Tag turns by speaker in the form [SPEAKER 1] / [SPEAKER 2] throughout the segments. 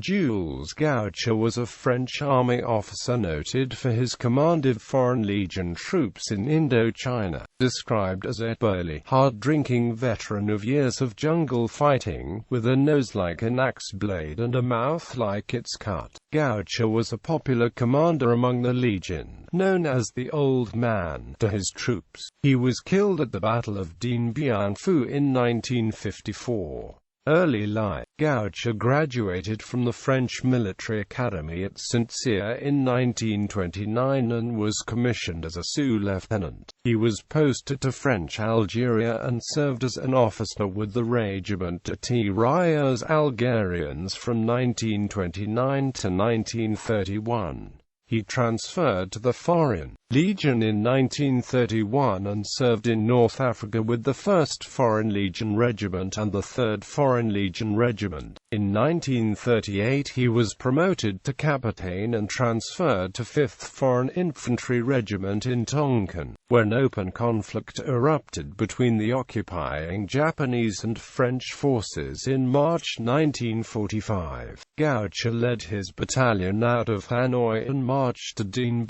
[SPEAKER 1] Jules Gaucher was a French army officer noted for his command of Foreign Legion troops in Indochina, described as a burly, hard-drinking veteran of years of jungle fighting, with a nose like an axe blade and a mouth like its cut. Gaucher was a popular commander among the Legion, known as the Old Man to his troops. He was killed at the Battle of Dien in 1954. Early life. Gaucher graduated from the French Military Academy at Saint-Cyr in 1929 and was commissioned as a sous-lieutenant. He was posted to French Algeria and served as an officer with the Regiment.He Algerians from 1929 to 1931. He transferred to the Foreign Legion in 1931 and served in North Africa with the 1st Foreign Legion Regiment and the 3rd Foreign Legion Regiment. In 1938 he was promoted to captain and transferred to 5th Foreign Infantry Regiment in Tonkin, where an open conflict erupted between the occupying Japanese and French forces in March 1945. Gaucher led his battalion out of Hanoi and marched to Dien,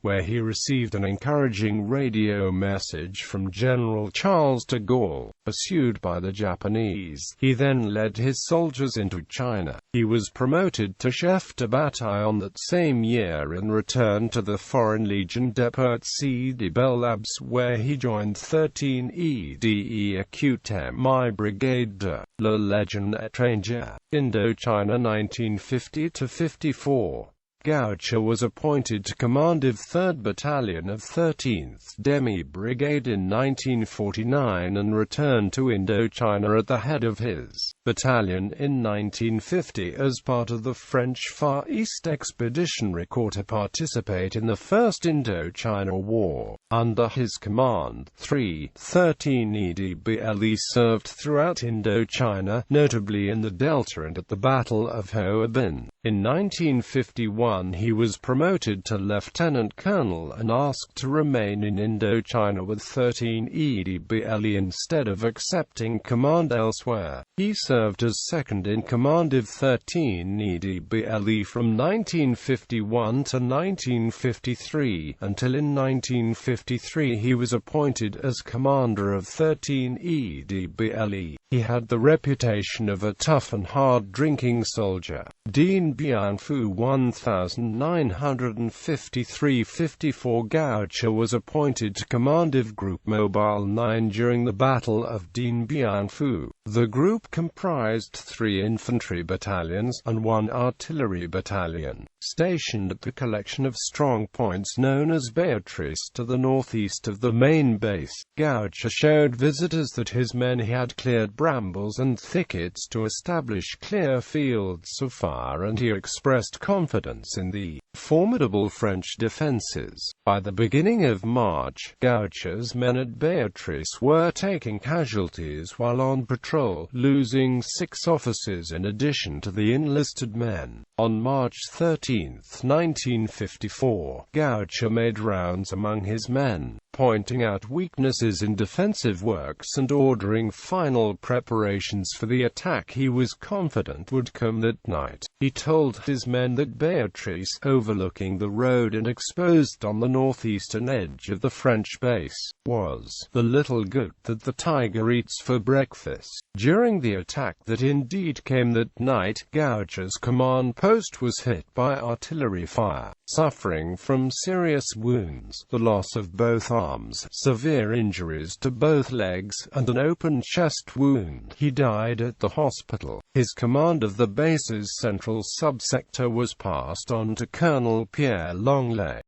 [SPEAKER 1] where he received an encouraging radio message from General Charles de Gaulle. Pursued by the Japanese, he then led his soldiers into China. He was promoted to chef de bataillon that same year and returned to the Foreign Legion depot at C.D. Bellabs, where he joined 13 EDE Acute-Mi Brigade de la Légion étrangère, Indochina 1950–54. Gaucher was appointed to command of 3rd Battalion of 13th Demi Brigade in 1949 and returned to Indochina at the head of his battalion in 1950 as part of the French Far East Expeditionary Corps to participate in the First Indochina War. Under his command, 13 EDBLE served throughout Indochina, notably in the Delta and at the Battle of Ho Chi Minh. In 1951 he was promoted to lieutenant colonel and asked to remain in Indochina with 13 EDBLE instead of accepting command elsewhere. He served as second in command of 13 EDBLE from 1951 to 1953, until in 1953 he was appointed as commander of 13 EDBLE. He had the reputation of a tough and hard-drinking soldier. Dien 1953–54 Gaucher was appointed to command of Group Mobile 9 during the Battle of Dien Bien Phu. The group comprised 3 infantry battalions and 1 artillery battalion, stationed at the collection of strong points known as Beatrice to the northeast of the main base. Gaucher showed visitors that his men had cleared brambles and thickets to establish clear fields of fire, and he expressed confidence in the formidable French defenses. By the beginning of March, Gaucher's men at Beatrice were taking casualties while on patrol, losing 6 officers in addition to the enlisted men. On March 13, 1954, Gaucher made rounds among his men, pointing out weaknesses in defensive works and ordering final preparations for the attack he was confident would come that night. He told his men that Beatrice, overlooking the road and exposed on the northeastern edge of the French base, was the little goat that the tiger eats for breakfast. During the attack that indeed came that night, Gaucher's command post was hit by artillery fire, suffering from serious wounds, the loss of both arms, severe injuries to both legs, and an open chest wound. He died at the hospital. His command of the base's central subsector was passed on to Colonel Pierre Longley.